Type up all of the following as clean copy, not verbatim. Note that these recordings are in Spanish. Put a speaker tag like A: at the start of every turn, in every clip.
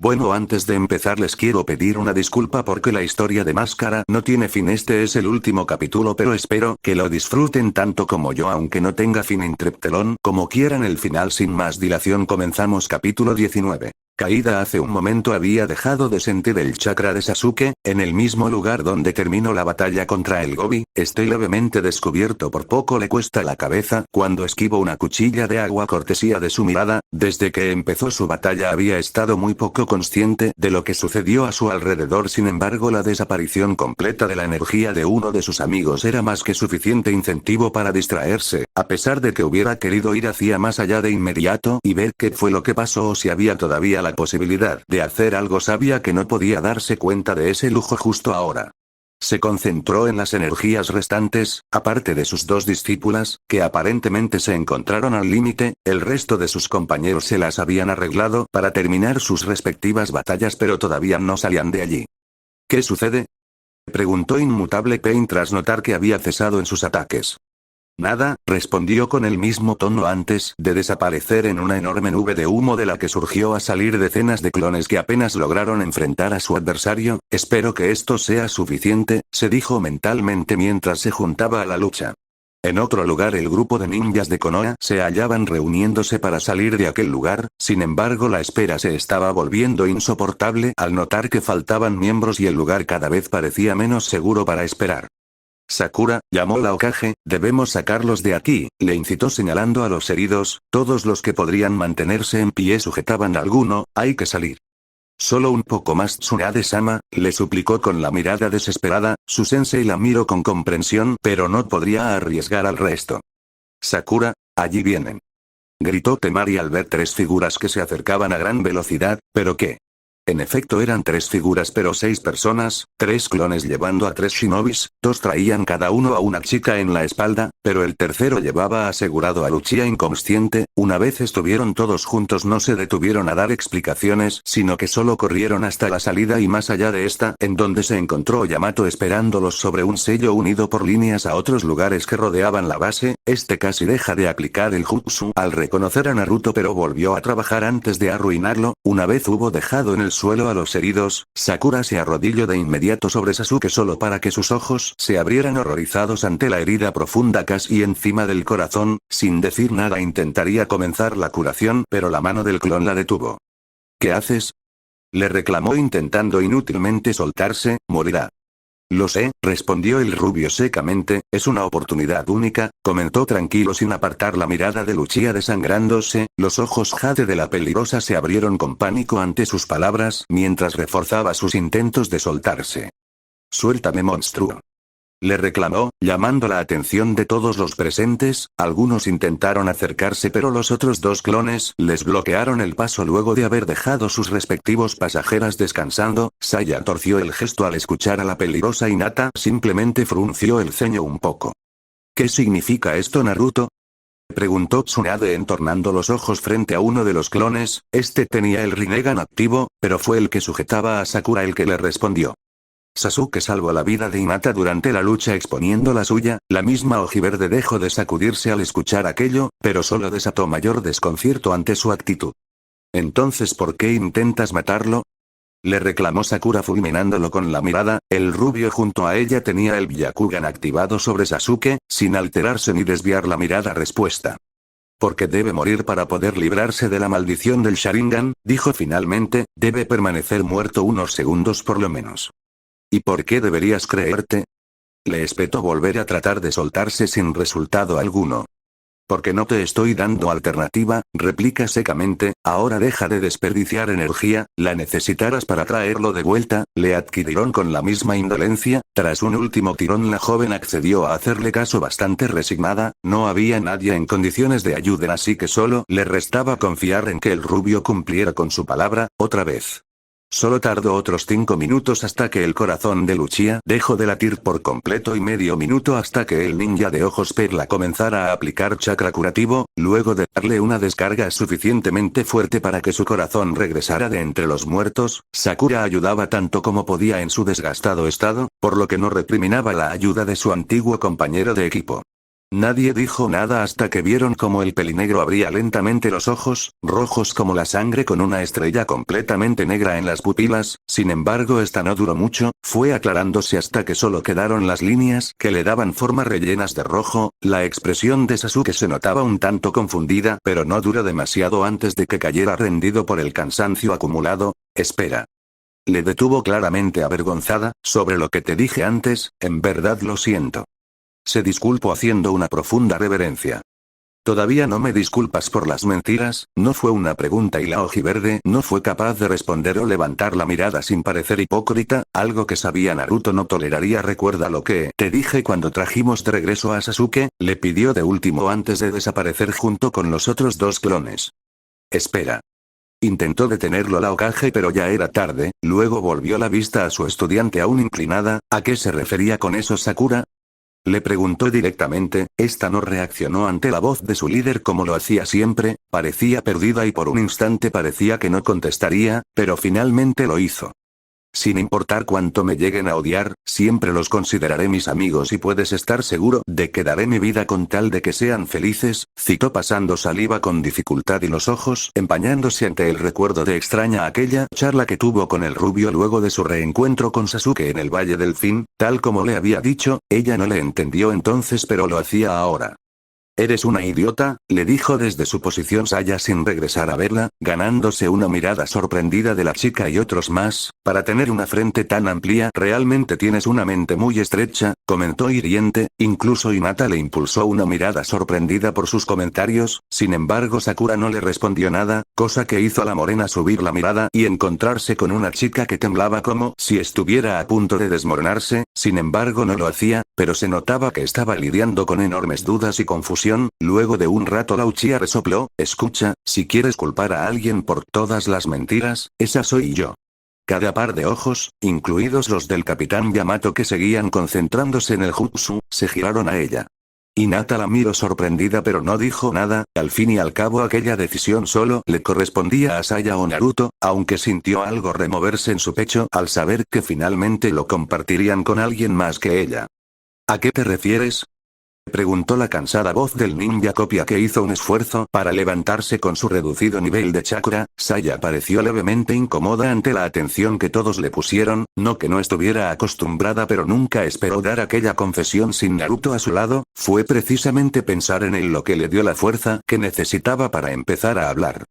A: Bueno, antes de empezar les quiero pedir una disculpa porque la historia de Máscara no tiene fin. Este es el último capítulo, pero espero que lo disfruten tanto como yo, aunque no tenga fin. Intreptelón, como quieran el final. Sin más dilación comenzamos. Capítulo 19. Caída. Hace un momento había dejado de sentir el chakra de Sasuke, en el mismo lugar donde terminó la batalla contra el Gobi. Estoy levemente descubierto, por poco le cuesta la cabeza cuando esquivo una cuchilla de agua cortesía de su mirada. Desde que empezó su batalla había estado muy poco consciente de lo que sucedió a su alrededor. Sin embargo, la desaparición completa de la energía de uno de sus amigos era más que suficiente incentivo para distraerse, a pesar de que hubiera querido ir hacia más allá de inmediato y ver qué fue lo que pasó o si había todavía la posibilidad de hacer algo. Sabía que no podía darse cuenta de ese lujo justo ahora. Se concentró en las energías restantes, aparte de sus dos discípulas, que aparentemente se encontraron al límite. El resto de sus compañeros se las habían arreglado para terminar sus respectivas batallas, pero todavía no salían de allí. ¿Qué sucede?, preguntó Inmutable Pain tras notar que había cesado en sus ataques. Nada, respondió con el mismo tono antes de desaparecer en una enorme nube de humo de la que surgió a salir decenas de clones que apenas lograron enfrentar a su adversario. Espero que esto sea suficiente, se dijo mentalmente mientras se juntaba a la lucha. En otro lugar, el grupo de ninjas de Konoha se hallaban reuniéndose para salir de aquel lugar. Sin embargo, la espera se estaba volviendo insoportable al notar que faltaban miembros y el lugar cada vez parecía menos seguro para esperar. Sakura, llamó la Hokage, debemos sacarlos de aquí, le incitó señalando a los heridos. Todos los que podrían mantenerse en pie sujetaban a alguno. Hay que salir. Solo un poco más, Tsunade-sama, le suplicó con la mirada desesperada. Su sensei la miró con comprensión, pero no podría arriesgar al resto. Sakura, allí vienen, gritó Temari al ver tres figuras que se acercaban a gran velocidad. ¿Pero qué? En efecto eran tres figuras, pero 6 personas, 3 clones llevando a 3 shinobis. 2 traían cada uno a una chica en la espalda, pero el tercero llevaba asegurado a Luchia inconsciente. Una vez estuvieron todos juntos no se detuvieron a dar explicaciones, sino que solo corrieron hasta la salida y más allá de esta, en donde se encontró Yamato esperándolos sobre un sello unido por líneas a otros lugares que rodeaban la base. Este casi deja de aplicar el jutsu al reconocer a Naruto, pero volvió a trabajar antes de arruinarlo. Una vez hubo dejado en el suelo a los heridos, Sakura se arrodilló de inmediato sobre Sasuke solo para que sus ojos se abrieran horrorizados ante la herida profunda casi encima del corazón. Sin decir nada intentaría comenzar la curación, pero la mano del clon la detuvo. ¿Qué haces?, le reclamó intentando inútilmente soltarse. Morirá. Lo sé, respondió el rubio secamente, es una oportunidad única, comentó tranquilo sin apartar la mirada de Luchia desangrándose. Los ojos jade de la peligrosa se abrieron con pánico ante sus palabras mientras reforzaba sus intentos de soltarse. Suéltame, monstruo, le reclamó, llamando la atención de todos los presentes. Algunos intentaron acercarse, pero los otros 2 clones les bloquearon el paso luego de haber dejado sus respectivos pasajeras descansando. Saya torció el gesto al escuchar a la peligrosa Hinata, simplemente frunció el ceño un poco. ¿Qué significa esto, Naruto?, preguntó Tsunade entornando los ojos frente a uno de los clones. Este tenía el Rinnegan activo, pero fue el que sujetaba a Sakura el que le respondió. Sasuke salvó la vida de Hinata durante la lucha exponiendo la suya. La misma ojiverde dejó de sacudirse al escuchar aquello, pero solo desató mayor desconcierto ante su actitud. Entonces, ¿por qué intentas matarlo?, le reclamó Sakura fulminándolo con la mirada. El rubio junto a ella tenía el Byakugan activado sobre Sasuke, sin alterarse ni desviar la mirada. Respuesta. Porque debe morir para poder librarse de la maldición del Sharingan, dijo finalmente, debe permanecer muerto unos segundos por lo menos. ¿Y por qué deberías creerte?, le espetó volver a tratar de soltarse sin resultado alguno. Porque no te estoy dando alternativa, replica secamente. Ahora deja de desperdiciar energía, la necesitarás para traerlo de vuelta, le adquirieron con la misma indolencia. Tras un último tirón la joven accedió a hacerle caso bastante resignada. No había nadie en condiciones de ayudar, así que solo le restaba confiar en que el rubio cumpliera con su palabra. Otra vez. Solo tardó otros 5 minutos hasta que el corazón de Luchia dejó de latir por completo y medio minuto hasta que el ninja de ojos perla comenzara a aplicar chakra curativo. Luego de darle una descarga suficientemente fuerte para que su corazón regresara de entre los muertos, Sakura ayudaba tanto como podía en su desgastado estado, por lo que no recriminaba la ayuda de su antiguo compañero de equipo. Nadie dijo nada hasta que vieron cómo el pelinegro abría lentamente los ojos, rojos como la sangre con una estrella completamente negra en las pupilas. Sin embargo, esta no duró mucho, fue aclarándose hasta que solo quedaron las líneas que le daban forma rellenas de rojo. La expresión de Sasuke se notaba un tanto confundida, pero no duró demasiado antes de que cayera rendido por el cansancio acumulado. Espera. Le detuvo claramente avergonzada. Sobre lo que te dije antes, en verdad lo siento. Se disculpó haciendo una profunda reverencia. ¿Todavía no me disculpas por las mentiras? No fue una pregunta y la ojiverde no fue capaz de responder o levantar la mirada sin parecer hipócrita, algo que sabía Naruto no toleraría. Recuerda lo que te dije cuando trajimos de regreso a Sasuke, le pidió de último antes de desaparecer junto con los otros dos clones. Espera. Intentó detenerlo la Hokage pero ya era tarde, luego volvió la vista a su estudiante aún inclinada. ¿A qué se refería con eso Sakura? Le preguntó directamente. Esta no reaccionó ante la voz de su líder como lo hacía siempre, parecía perdida y por un instante parecía que no contestaría, pero finalmente lo hizo. Sin importar cuánto me lleguen a odiar, siempre los consideraré mis amigos y puedes estar seguro de que daré mi vida con tal de que sean felices, citó pasando saliva con dificultad y los ojos empañándose ante el recuerdo de extraña aquella charla que tuvo con el rubio luego de su reencuentro con Sasuke en el Valle del Fin, tal como le había dicho. Ella no le entendió entonces pero lo hacía ahora. Eres una idiota, le dijo desde su posición Saya sin regresar a verla, ganándose una mirada sorprendida de la chica y otros más. Para tener una frente tan amplia realmente tienes una mente muy estrecha, comentó hiriente. Incluso Hinata le impulsó una mirada sorprendida por sus comentarios. Sin embargo Sakura no le respondió nada, cosa que hizo a la morena subir la mirada y encontrarse con una chica que temblaba como si estuviera a punto de desmoronarse. Sin embargo no lo hacía, pero se notaba que estaba lidiando con enormes dudas y confusión. Luego de un rato la Uchiha resopló. Escucha, si quieres culpar a alguien por todas las mentiras, esa soy yo. Cada par de ojos, incluidos los del capitán Yamato que seguían concentrándose en el jutsu, se giraron a ella. Hinata la miró sorprendida pero no dijo nada. Al fin y al cabo aquella decisión solo le correspondía a Saya o Naruto, aunque sintió algo removerse en su pecho al saber que finalmente lo compartirían con alguien más que ella. ¿A qué te refieres?, preguntó la cansada voz del ninja copia que hizo un esfuerzo para levantarse con su reducido nivel de chakra. Saya pareció levemente incómoda ante la atención que todos le pusieron, no que no estuviera acostumbrada pero nunca esperó dar aquella confesión sin Naruto a su lado. Fue precisamente pensar en él lo que le dio la fuerza que necesitaba para empezar a hablar.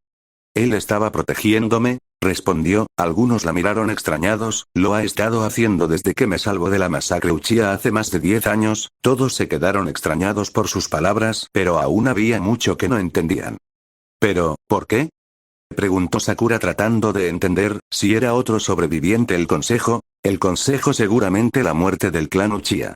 A: Él estaba protegiéndome, respondió. Algunos la miraron extrañados. Lo ha estado haciendo desde que me salvó de la masacre Uchiha hace más de 10 años. Todos se quedaron extrañados por sus palabras, pero aún había mucho que no entendían. ¿Pero, por qué?, preguntó Sakura tratando de entender. Si era otro sobreviviente el consejo seguramente la muerte del clan Uchiha.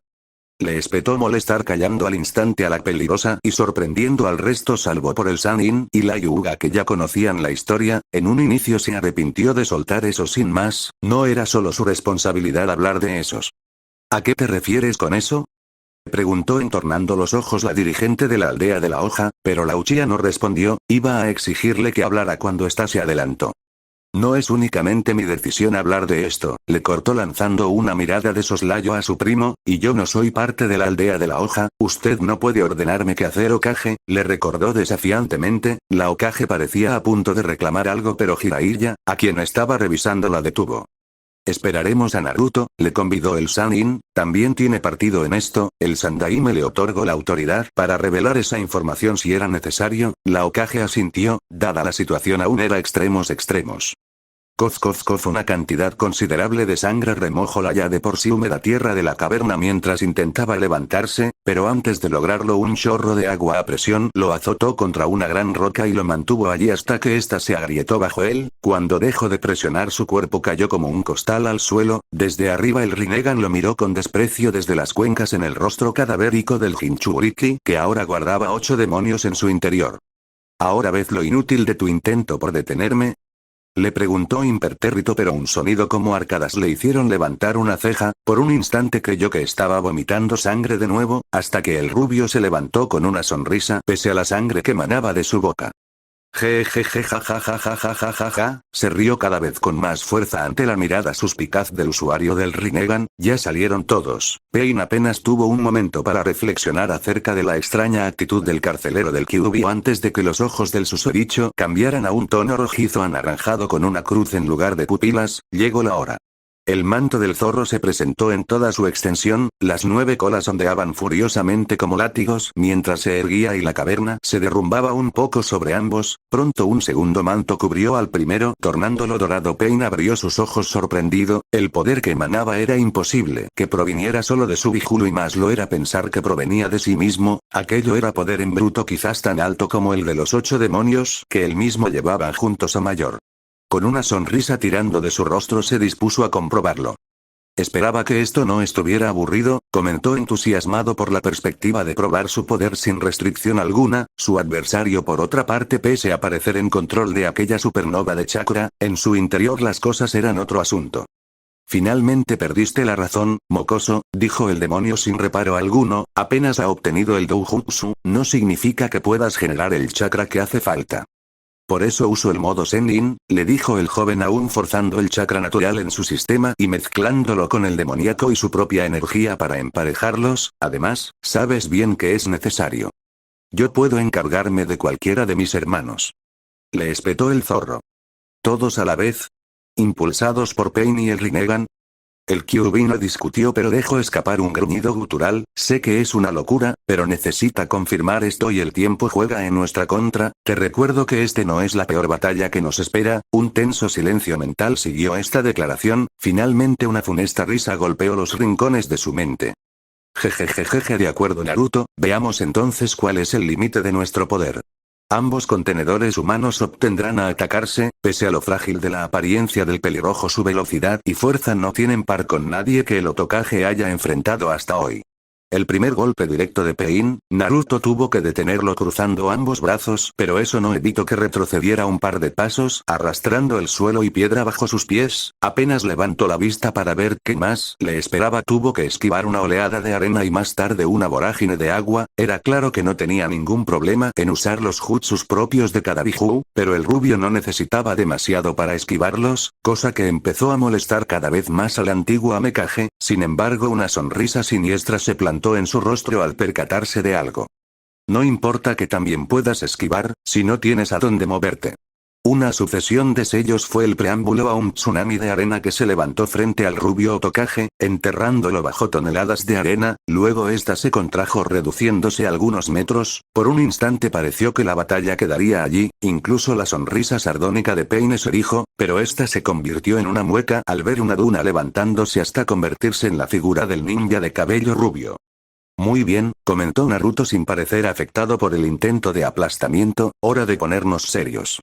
A: Le espetó molestar callando al instante a la peligrosa y sorprendiendo al resto salvo por el Sannin y la Hyuga que ya conocían la historia. En un inicio se arrepintió de soltar eso sin más, no era solo su responsabilidad hablar de esos. ¿A qué te refieres con eso?, preguntó entornando los ojos la dirigente de la aldea de la hoja, pero la Uchiha no respondió. Iba a exigirle que hablara cuando ésta se adelantó. No es únicamente mi decisión hablar de esto, le cortó lanzando una mirada de soslayo a su primo, y yo no soy parte de la aldea de la hoja, usted no puede ordenarme qué hacer Hokage, le recordó desafiantemente. La Hokage parecía a punto de reclamar algo pero Jiraiya, a quien estaba revisando la detuvo. Esperaremos a Naruto, le convidó el Sannin, también tiene partido en esto. El Sandaime le otorgó la autoridad para revelar esa información si era necesario. La Hokage asintió, dada la situación aún era extremos. Coz coz coz. Una cantidad considerable de sangre remojó la ya de por sí húmeda tierra de la caverna mientras intentaba levantarse, pero antes de lograrlo un chorro de agua a presión lo azotó contra una gran roca y lo mantuvo allí hasta que ésta se agrietó bajo él. Cuando dejó de presionar su cuerpo cayó como un costal al suelo. Desde arriba el Rinnegan lo miró con desprecio desde las cuencas en el rostro cadavérico del Jinchuriki que ahora guardaba 8 demonios en su interior. ¿Ahora ves lo inútil de tu intento por detenerme?, le preguntó impertérrito pero un sonido como arcadas le hicieron levantar una ceja. Por un instante creyó que estaba vomitando sangre de nuevo, hasta que el rubio se levantó con una sonrisa pese a la sangre que manaba de su boca. Jejeje jajajajajajaja, se rió cada vez con más fuerza ante la mirada suspicaz del usuario del Rinnegan. Ya salieron todos. Pain apenas tuvo un momento para reflexionar acerca de la extraña actitud del carcelero del Kyuubi antes de que los ojos del susodicho cambiaran a un tono rojizo anaranjado con una cruz en lugar de pupilas. Llegó la hora. El manto del zorro se presentó en toda su extensión, las 9 colas ondeaban furiosamente como látigos mientras se erguía y la caverna se derrumbaba un poco sobre ambos. Pronto un segundo manto cubrió al primero, tornándolo dorado. Pain abrió sus ojos sorprendido. El poder que emanaba era imposible que proviniera solo de su Bihulu, y más lo era pensar que provenía de sí mismo. Aquello era poder en bruto, quizás tan alto como el de los 8 demonios que él mismo llevaba juntos a mayor. Con una sonrisa tirando de su rostro se dispuso a comprobarlo. Esperaba que esto no estuviera aburrido, comentó entusiasmado por la perspectiva de probar su poder sin restricción alguna. Su adversario, por otra parte, pese a parecer en control de aquella supernova de chakra, en su interior las cosas eran otro asunto. Finalmente perdiste la razón, mocoso, dijo el demonio sin reparo alguno. Apenas ha obtenido el doujutsu, no significa que puedas generar el chakra que hace falta. Por eso uso el modo Sennin, le dijo el joven, aún forzando el chakra natural en su sistema y mezclándolo con el demoníaco y su propia energía para emparejarlos. Además, sabes bien que es necesario. Yo puedo encargarme de cualquiera de mis hermanos. Le espetó el zorro. ¿Todos a la vez? ¿Impulsados por Pain y el Rinnegan? El Kyuubi no discutió, pero dejó escapar un gruñido gutural. Sé que es una locura, pero necesita confirmar esto y el tiempo juega en nuestra contra. Te recuerdo que este no es la peor batalla que nos espera. Un tenso silencio mental siguió esta declaración. Finalmente una funesta risa golpeó los rincones de su mente. Jejejejeje, de acuerdo Naruto, veamos entonces cuál es el límite de nuestro poder. Ambos contenedores humanos obtendrán a atacarse. Pese a lo frágil de la apariencia del pelirrojo, su velocidad y fuerza no tienen par con nadie que el Otokage haya enfrentado hasta hoy. El primer golpe directo de Pain, Naruto tuvo que detenerlo cruzando ambos brazos, pero eso no evitó que retrocediera un par de pasos, arrastrando el suelo y piedra bajo sus pies. Apenas levantó la vista para ver qué más le esperaba, tuvo que esquivar una oleada de arena y más tarde una vorágine de agua. Era claro que no tenía ningún problema en usar los jutsus propios de cada Biju, pero el rubio no necesitaba demasiado para esquivarlos, cosa que empezó a molestar cada vez más al antiguo Amekage. Sin embargo, una sonrisa siniestra se plantó en su rostro al percatarse de algo. No importa que también puedas esquivar, si no tienes a dónde moverte. Una sucesión de sellos fue el preámbulo a un tsunami de arena que se levantó frente al rubio Otokage, enterrándolo bajo toneladas de arena. Luego esta se contrajo reduciéndose algunos metros. Por un instante pareció que la batalla quedaría allí, incluso la sonrisa sardónica de Pain se dijo, pero esta se convirtió en una mueca al ver una duna levantándose hasta convertirse en la figura del ninja de cabello rubio. Muy bien, comentó Naruto sin parecer afectado por el intento de aplastamiento, hora de ponernos serios.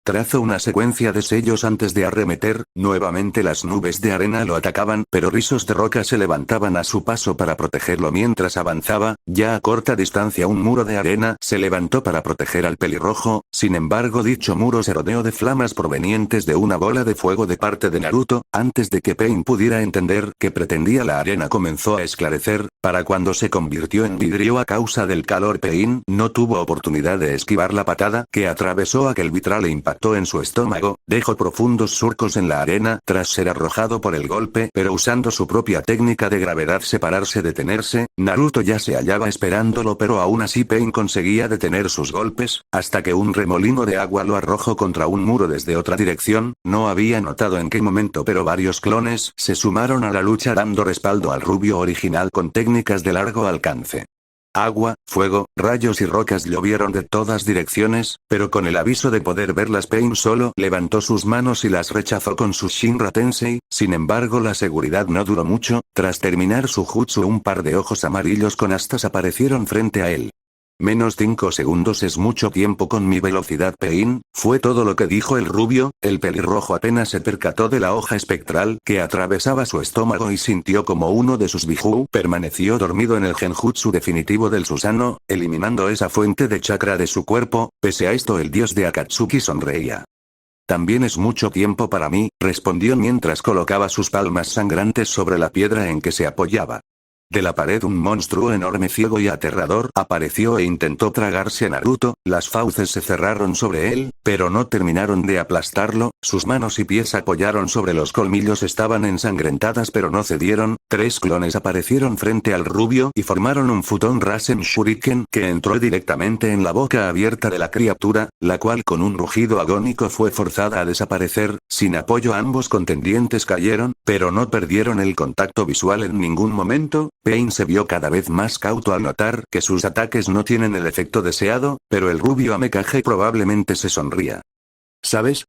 A: Trazó una secuencia de sellos antes de arremeter. Nuevamente las nubes de arena lo atacaban, pero rizos de roca se levantaban a su paso para protegerlo mientras avanzaba. Ya a corta distancia un muro de arena se levantó para proteger al pelirrojo. Sin embargo, dicho muro se rodeó de flamas provenientes de una bola de fuego de parte de Naruto. Antes de que Pain pudiera entender qué pretendía, la arena comenzó a esclarecer. Para cuando se convirtió en vidrio a causa del calor, Pain no tuvo oportunidad de esquivar la patada que atravesó aquel vitral e impactó en su estómago. Dejó profundos surcos en la arena tras ser arrojado por el golpe, pero usando su propia técnica de gravedad detenerse. Naruto ya se hallaba esperándolo, pero aún así Pain conseguía detener sus golpes, hasta que un remolino de agua lo arrojó contra un muro desde otra dirección. No había notado en qué momento, pero varios clones se sumaron a la lucha dando respaldo al rubio original con técnicas de largo alcance. Agua, fuego, rayos y rocas llovieron de todas direcciones, pero con el aviso de poder verlas, Pain solo levantó sus manos y las rechazó con su Shinra Tensei. Sin embargo, la seguridad no duró mucho. Tras terminar su jutsu, un par de ojos amarillos con astas aparecieron frente a él. Menos 5 segundos es mucho tiempo con mi velocidad, Pain, fue todo lo que dijo el rubio. El pelirrojo apenas se percató de la hoja espectral que atravesaba su estómago y sintió como uno de sus Biju permaneció dormido en el genjutsu definitivo del Susanoo, eliminando esa fuente de chakra de su cuerpo. Pese a esto, el dios de Akatsuki sonreía. También es mucho tiempo para mí, respondió mientras colocaba sus palmas sangrantes sobre la piedra en que se apoyaba. De la pared un monstruo enorme, ciego y aterrador apareció e intentó tragarse a Naruto. Las fauces se cerraron sobre él, pero no terminaron de aplastarlo. Sus manos y pies apoyaron sobre los colmillos, estaban ensangrentadas pero no cedieron. 3 clones aparecieron frente al rubio y formaron un futón Rasen Shuriken que entró directamente en la boca abierta de la criatura, la cual con un rugido agónico fue forzada a desaparecer. Sin apoyo ambos contendientes cayeron, pero no perdieron el contacto visual en ningún momento. Pain se vio cada vez más cauto al notar que sus ataques no tienen el efecto deseado, pero el rubio Amekage probablemente se sonría. ¿Sabes?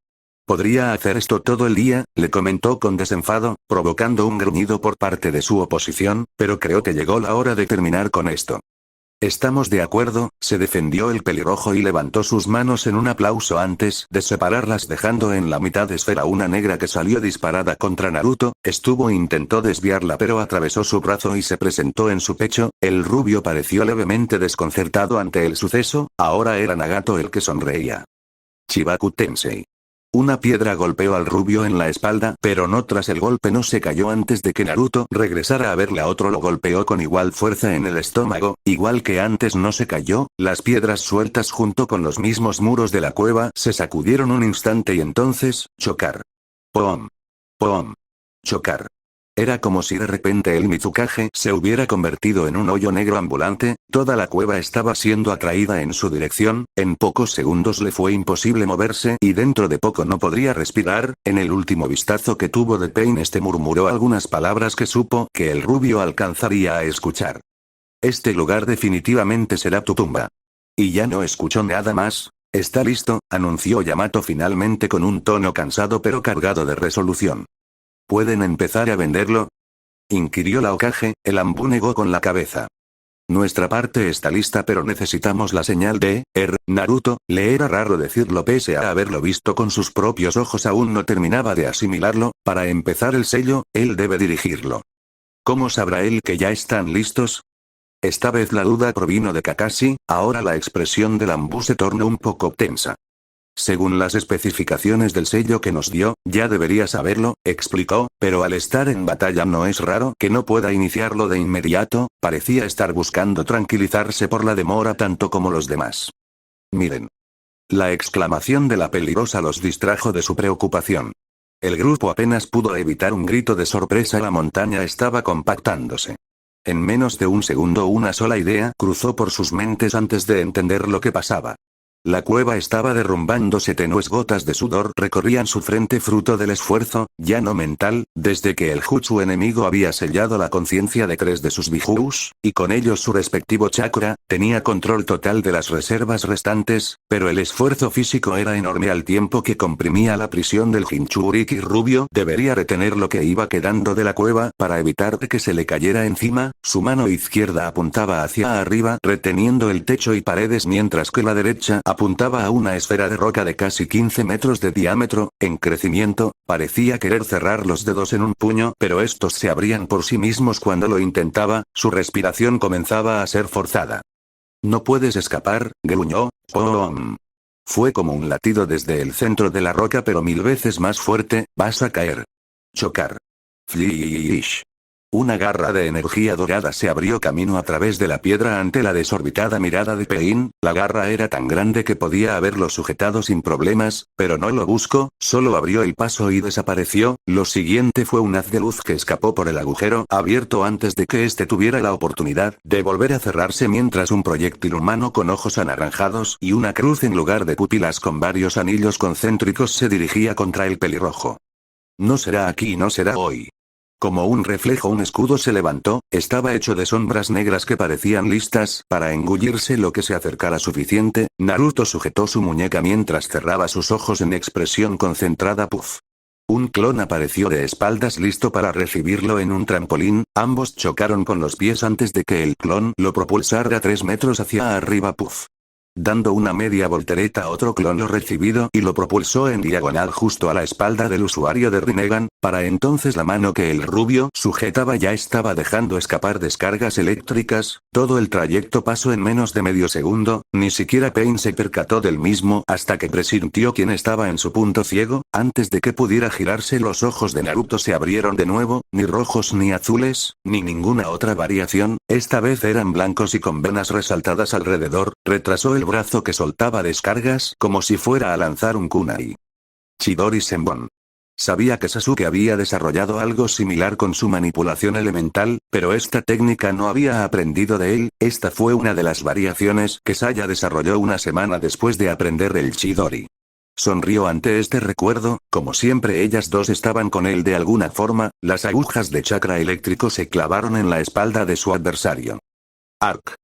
A: Podría hacer esto todo el día, le comentó con desenfado, provocando un gruñido por parte de su oposición, pero creo que llegó la hora de terminar con esto. Estamos de acuerdo, se defendió el pelirrojo y levantó sus manos en un aplauso antes de separarlas dejando en la mitad de esfera una negra que salió disparada contra Naruto. Intentó desviarla pero atravesó su brazo y se presentó en su pecho. El rubio pareció levemente desconcertado ante el suceso, ahora era Nagato el que sonreía. Chibaku Tensei. Una piedra golpeó al rubio en la espalda, pero no tras el golpe no se cayó antes de que Naruto regresara a verla. Otro lo golpeó con igual fuerza en el estómago, igual que antes no se cayó. Las piedras sueltas junto con los mismos muros de la cueva se sacudieron un instante y entonces, chocar. Pom. Pom. Chocar. Era como si de repente el Mizukage se hubiera convertido en un hoyo negro ambulante. Toda la cueva estaba siendo atraída en su dirección. En pocos segundos le fue imposible moverse y dentro de poco no podría respirar. En el último vistazo que tuvo de Pain, murmuró algunas palabras que supo que el rubio alcanzaría a escuchar. Este lugar definitivamente será tu tumba. Y ya no escuchó nada más. Está listo, anunció Yamato finalmente con un tono cansado pero cargado de resolución. ¿Pueden empezar a venderlo?, inquirió la Hokage. El Anbu negó con la cabeza. Nuestra parte está lista pero necesitamos la señal de Naruto. Le era raro decirlo pese a haberlo visto con sus propios ojos, aún no terminaba de asimilarlo. Para empezar el sello, él debe dirigirlo. ¿Cómo sabrá él que ya están listos? Esta vez la duda provino de Kakashi, ahora la expresión del Anbu se tornó un poco tensa. Según las especificaciones del sello que nos dio, ya debería saberlo, explicó, pero al estar en batalla no es raro que no pueda iniciarlo de inmediato. Parecía estar buscando tranquilizarse por la demora tanto como los demás. Miren. La exclamación de la peligrosa los distrajo de su preocupación. El grupo apenas pudo evitar un grito de sorpresa. La montaña estaba compactándose. En menos de un segundo una sola idea cruzó por sus mentes antes de entender lo que pasaba. La cueva estaba derrumbándose, tenues gotas de sudor recorrían su frente fruto del esfuerzo, ya no mental, desde que el jutsu enemigo había sellado la conciencia de 3 de sus bijus, y con ellos su respectivo chakra, tenía control total de las reservas restantes, pero el esfuerzo físico era enorme al tiempo que comprimía la prisión del Jinchuriki rubio. Debería retener lo que iba quedando de la cueva para evitar que se le cayera encima. Su mano izquierda apuntaba hacia arriba reteniendo el techo y paredes, mientras que la derecha apuntaba a una esfera de roca de casi 15 metros de diámetro, en crecimiento. Parecía querer cerrar los dedos en un puño, pero estos se abrían por sí mismos cuando lo intentaba. Su respiración comenzaba a ser forzada. No puedes escapar, gruñó. ¡Pom! Fue como un latido desde el centro de la roca pero 1000 veces más fuerte. Vas a caer. Chocar. Flish. Una garra de energía dorada se abrió camino a través de la piedra ante la desorbitada mirada de Pain. La garra era tan grande que podía haberlo sujetado sin problemas, pero no lo buscó, solo abrió el paso y desapareció. Lo siguiente fue un haz de luz que escapó por el agujero abierto antes de que éste tuviera la oportunidad de volver a cerrarse, mientras un proyectil humano con ojos anaranjados y una cruz en lugar de pupilas con varios anillos concéntricos se dirigía contra el pelirrojo. No será aquí, no será hoy. Como un reflejo un escudo se levantó, estaba hecho de sombras negras que parecían listas para engullirse lo que se acercara suficiente. Naruto sujetó su muñeca mientras cerraba sus ojos en expresión concentrada. Puff. Un clon apareció de espaldas listo para recibirlo en un trampolín. Ambos chocaron con los pies antes de que el clon lo propulsara 3 metros hacia arriba. Puff. dando una media voltereta a otro clon lo recibido y lo propulsó en diagonal justo a la espalda del usuario de Rinnegan. Para entonces la mano que el rubio sujetaba ya estaba dejando escapar descargas eléctricas. Todo el trayecto pasó en menos de medio segundo, ni siquiera Pain se percató del mismo hasta que presintió quién estaba en su punto ciego. Antes de que pudiera girarse, los ojos de Naruto se abrieron de nuevo, ni rojos ni azules, ni ninguna otra variación, esta vez eran blancos y con venas resaltadas alrededor. Retrasó el brazo que soltaba descargas como si fuera a lanzar un kunai. Chidori Senbon. Sabía que Sasuke había desarrollado algo similar con su manipulación elemental, pero esta técnica no había aprendido de él. Esta fue una de las variaciones que Saya desarrolló una semana después de aprender el Chidori. Sonrió ante este recuerdo. Como siempre ellas dos estaban con él de alguna forma. Las agujas de chakra eléctrico se clavaron en la espalda de su adversario. Arc.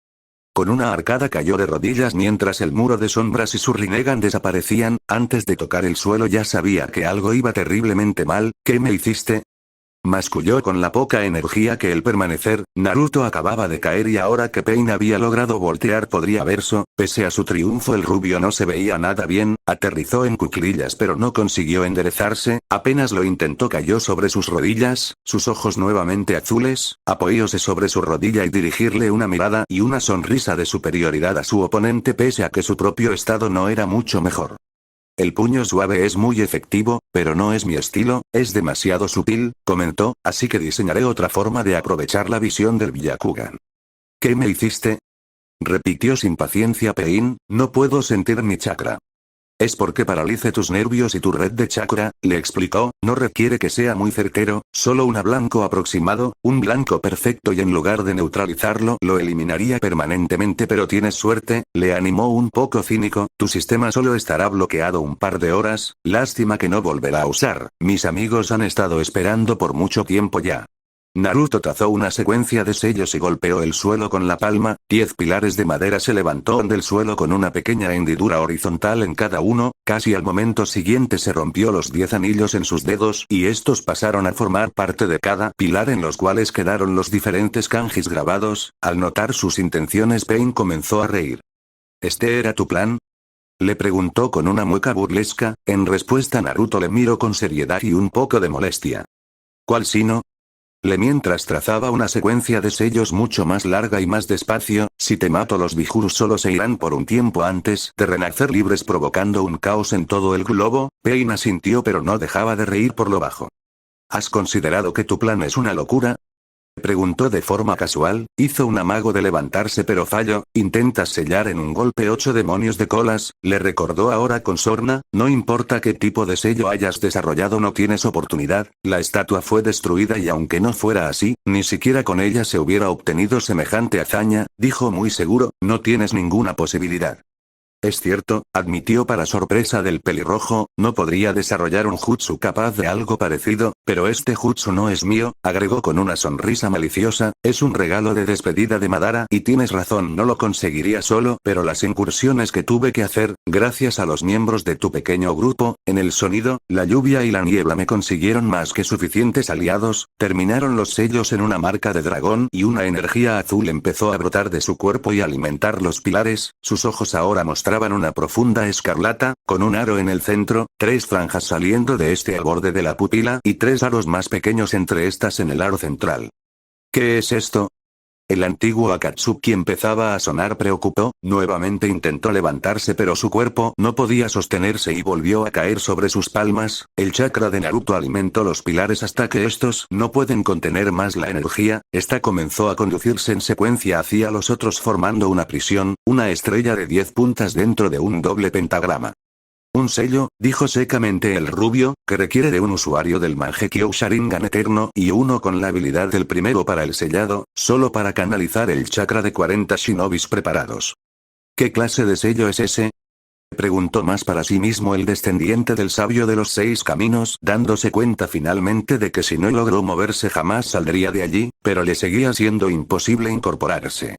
A: Con una arcada cayó de rodillas mientras el muro de sombras y su Rinnegan desaparecían. Antes de tocar el suelo ya sabía que algo iba terriblemente mal. ¿Qué me hiciste? Masculló con la poca energía que el permanecer. Naruto acababa de caer y ahora que Pain había logrado voltear podría verso. Pese a su triunfo el rubio no se veía nada bien, aterrizó en cuclillas pero no consiguió enderezarse, apenas lo intentó cayó sobre sus rodillas, sus ojos nuevamente azules, apoyóse sobre su rodilla y dirigirle una mirada y una sonrisa de superioridad a su oponente pese a que su propio estado no era mucho mejor. El puño suave es muy efectivo, pero no es mi estilo, es demasiado sutil, comentó, así que diseñaré otra forma de aprovechar la visión del Byakugan. ¿Qué me hiciste? Repitió sin paciencia Pain, no puedo sentir mi chakra. Es porque paralice tus nervios y tu red de chakra, le explicó, no requiere que sea muy certero, solo un blanco aproximado, un blanco perfecto y en lugar de neutralizarlo lo eliminaría permanentemente pero tienes suerte, le animó un poco cínico, tu sistema solo estará bloqueado un par de horas, lástima que no volverá a usar, mis amigos han estado esperando por mucho tiempo ya. Naruto trazó una secuencia de sellos y golpeó el suelo con la palma, 10 pilares de madera se levantaron del suelo con una pequeña hendidura horizontal en cada uno, casi al momento siguiente se rompió los 10 anillos en sus dedos y estos pasaron a formar parte de cada pilar en los cuales quedaron los diferentes kanjis grabados. Al notar sus intenciones Pain comenzó a reír. ¿Este era tu plan? Le preguntó con una mueca burlesca. En respuesta Naruto le miró con seriedad y un poco de molestia. ¿Cuál sino? Mientras trazaba una secuencia de sellos mucho más larga y más despacio, si te mato los Bijurus solo se irán por un tiempo antes de renacer libres provocando un caos en todo el globo. Pain asintió pero no dejaba de reír por lo bajo. ¿Has considerado que tu plan es una locura? Preguntó de forma casual, hizo un amago de levantarse pero falló, intentas sellar en un golpe 8 demonios de colas, le recordó ahora con sorna, no importa qué tipo de sello hayas desarrollado no tienes oportunidad, la estatua fue destruida y aunque no fuera así, ni siquiera con ella se hubiera obtenido semejante hazaña, dijo muy seguro, no tienes ninguna posibilidad. Es cierto, admitió para sorpresa del pelirrojo, no podría desarrollar un jutsu capaz de algo parecido, pero este jutsu no es mío, agregó con una sonrisa maliciosa, es un regalo de despedida de Madara y tienes razón no lo conseguiría solo, pero las incursiones que tuve que hacer, gracias a los miembros de tu pequeño grupo, en el sonido, la lluvia y la niebla me consiguieron más que suficientes aliados, terminaron los sellos en una marca de dragón y una energía azul empezó a brotar de su cuerpo y alimentar los pilares, sus ojos ahora mostraban una profunda escarlata, con un aro en el centro, 3 franjas saliendo de este al borde de la pupila y 3 aros más pequeños entre estas en el aro central. ¿Qué es esto? El antiguo Akatsuki empezaba a sonar preocupado, nuevamente intentó levantarse pero su cuerpo no podía sostenerse y volvió a caer sobre sus palmas, el chakra de Naruto alimentó los pilares hasta que estos no pueden contener más la energía, esta comenzó a conducirse en secuencia hacia los otros formando una prisión, una estrella de 10 puntas dentro de un doble pentagrama. Un sello, dijo secamente el rubio, que requiere de un usuario del Mangekyo Sharingan eterno y uno con la habilidad del primero para el sellado, solo para canalizar el chakra de 40 shinobis preparados. ¿Qué clase de sello es ese? Preguntó más para sí mismo el descendiente del sabio de los 6 caminos, dándose cuenta finalmente de que si no logró moverse jamás saldría de allí, pero le seguía siendo imposible incorporarse.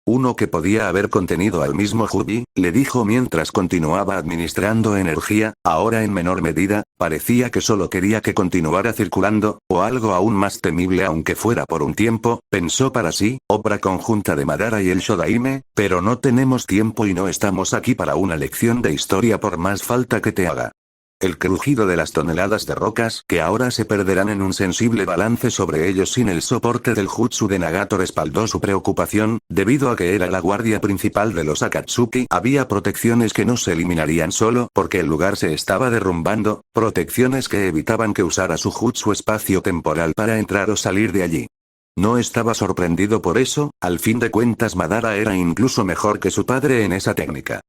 A: Uno que podía haber contenido al mismo Jubi, le dijo mientras continuaba administrando energía, ahora en menor medida, parecía que solo quería que continuara circulando, o algo aún más temible aunque fuera por un tiempo, pensó para sí, obra conjunta de Madara y el Shodaime, pero no tenemos tiempo y no estamos aquí para una lección de historia por más falta que te haga. El crujido de las toneladas de rocas que ahora se perderán en un sensible balance sobre ellos sin el soporte del jutsu de Nagato respaldó su preocupación, debido a que era la guardia principal de los Akatsuki. Había protecciones que no se eliminarían solo porque el lugar se estaba derrumbando, protecciones que evitaban que usara su jutsu espacio-temporal para entrar o salir de allí. No estaba sorprendido por eso, al fin de cuentas Madara era incluso mejor que su padre en esa técnica.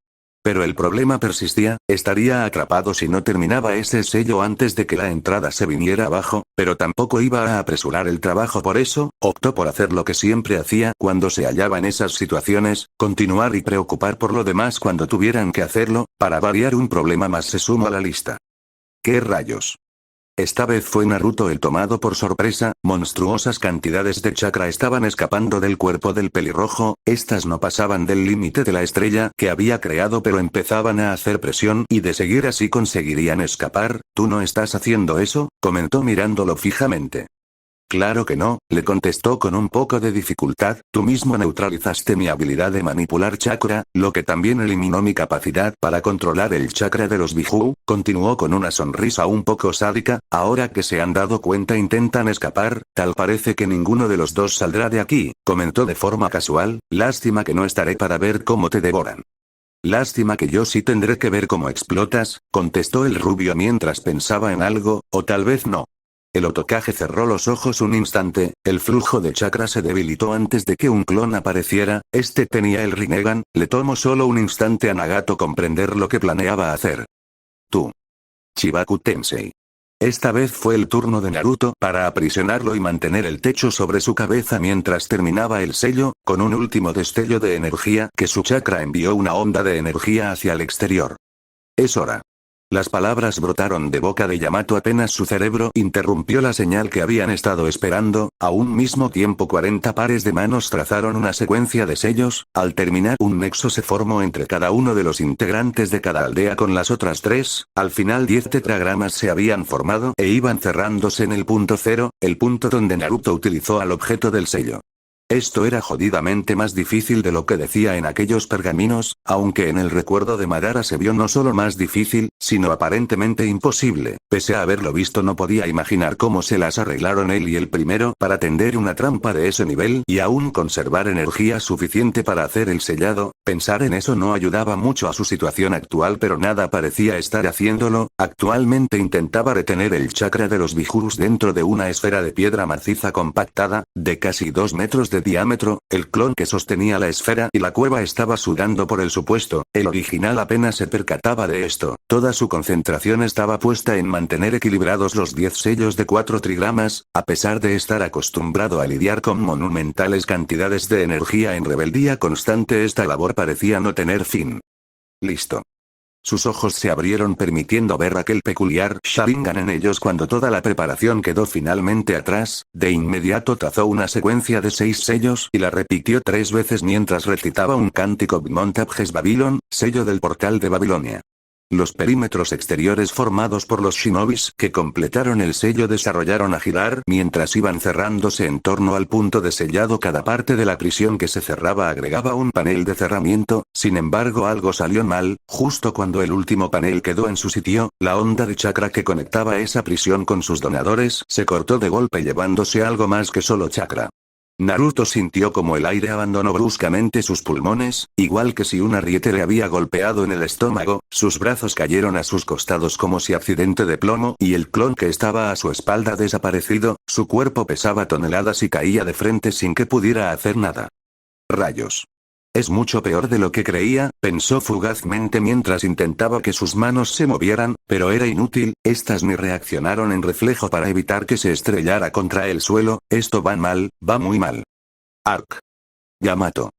A: Pero el problema persistía, estaría atrapado si no terminaba ese sello antes de que la entrada se viniera abajo, pero tampoco iba a apresurar el trabajo, por eso, optó por hacer lo que siempre hacía cuando se hallaba en esas situaciones, continuar y preocupar por lo demás cuando tuvieran que hacerlo, para variar un problema más se sumó a la lista. ¿Qué rayos? Esta vez fue Naruto el tomado por sorpresa, monstruosas cantidades de chakra estaban escapando del cuerpo del pelirrojo, estas no pasaban del límite de la estrella que había creado pero empezaban a hacer presión y de seguir así conseguirían escapar. ¿Tú no estás haciendo eso?, comentó mirándolo fijamente. Claro que no, le contestó con un poco de dificultad, tú mismo neutralizaste mi habilidad de manipular chakra, lo que también eliminó mi capacidad para controlar el chakra de los Biju, continuó con una sonrisa un poco sádica, ahora que se han dado cuenta intentan escapar, tal parece que ninguno de los dos saldrá de aquí, comentó de forma casual, lástima que no estaré para ver cómo te devoran. Lástima que yo sí tendré que ver cómo explotas, contestó el rubio mientras pensaba en algo, o tal vez no. El Hokage cerró los ojos un instante, el flujo de chakra se debilitó antes de que un clon apareciera, este tenía el Rinnegan, le tomó solo un instante a Nagato comprender lo que planeaba hacer. Tú. Chibaku Tensei. Esta vez fue el turno de Naruto para aprisionarlo y mantener el techo sobre su cabeza mientras terminaba el sello, con un último destello de energía que su chakra envió una onda de energía hacia el exterior. Es hora. Las palabras brotaron de boca de Yamato apenas su cerebro interrumpió la señal que habían estado esperando, a un mismo tiempo 40 pares de manos trazaron una secuencia de sellos, al terminar un nexo se formó entre cada uno de los integrantes de cada aldea con las otras 3, al final 10 tetragramas se habían formado e iban cerrándose en el punto cero, el punto donde Naruto utilizó al objeto del sello. Esto era jodidamente más difícil de lo que decía en aquellos pergaminos, aunque en el recuerdo de Madara se vio no solo más difícil, sino aparentemente imposible. Pese a haberlo visto no podía imaginar cómo se las arreglaron él y el primero para tender una trampa de ese nivel y aún conservar energía suficiente para hacer el sellado. Pensar en eso no ayudaba mucho a su situación actual pero nada parecía estar haciéndolo. Actualmente intentaba retener el chakra de los Bijus dentro de una esfera de piedra maciza compactada, de casi 2 metros de diámetro, el clon que sostenía la esfera y la cueva estaba sudando por el supuesto, el original apenas se percataba de esto, toda su concentración estaba puesta en mantener equilibrados los 10 sellos de 4 trigramas, a pesar de estar acostumbrado a lidiar con monumentales cantidades de energía en rebeldía constante esta labor parecía no tener fin. Listo. Sus ojos se abrieron permitiendo ver aquel peculiar Sharingan en ellos cuando toda la preparación quedó finalmente atrás, de inmediato trazó una secuencia de 6 sellos y la repitió 3 veces mientras recitaba un cántico Bmontabjes Babylon, sello del portal de Babilonia. Los perímetros exteriores formados por los shinobis que completaron el sello desarrollaron a girar mientras iban cerrándose en torno al punto de sellado. Cada parte de la prisión que se cerraba agregaba un panel de cerramiento, sin embargo algo salió mal, justo cuando el último panel quedó en su sitio, la onda de chakra que conectaba esa prisión con sus donadores se cortó de golpe llevándose algo más que solo chakra. Naruto sintió como el aire abandonó bruscamente sus pulmones, igual que si un ariete le había golpeado en el estómago, sus brazos cayeron a sus costados como si accidente de plomo y el clon que estaba a su espalda desaparecido, su cuerpo pesaba toneladas y caía de frente sin que pudiera hacer nada. Rayos. Es mucho peor de lo que creía, pensó fugazmente mientras intentaba que sus manos se movieran, pero era inútil, estas ni reaccionaron en reflejo para evitar que se estrellara contra el suelo. Esto va mal, va muy mal. Ark. Yamato.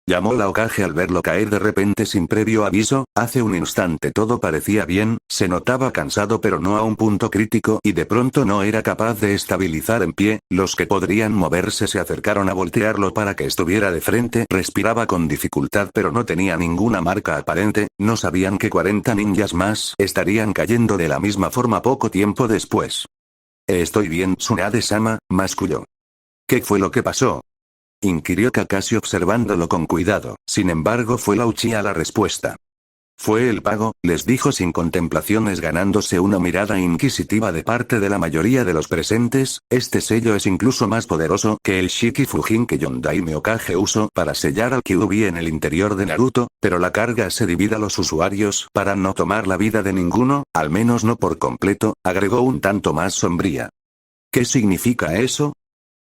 A: Llamó la Hokage al verlo caer de repente sin previo aviso. Hace un instante todo parecía bien, se notaba cansado pero no a un punto crítico y de pronto no era capaz de estabilizar en pie. Los que podrían moverse se acercaron a voltearlo para que estuviera de frente. Respiraba con dificultad pero no tenía ninguna marca aparente. No sabían que 40 ninjas más estarían cayendo de la misma forma poco tiempo después. Estoy bien, Tsunade-sama, masculló. ¿Qué fue lo que pasó?, inquirió Kakashi observándolo con cuidado. Sin embargo fue la Uchiha la respuesta. Fue el pago, les dijo sin contemplaciones ganándose una mirada inquisitiva de parte de la mayoría de los presentes. Este sello es incluso más poderoso que el Shiki Fujin que Yondaime Hokage usó para sellar al Kyuubi en el interior de Naruto, pero la carga se divide a los usuarios para no tomar la vida de ninguno, al menos no por completo, agregó un tanto más sombría. ¿Qué significa eso?,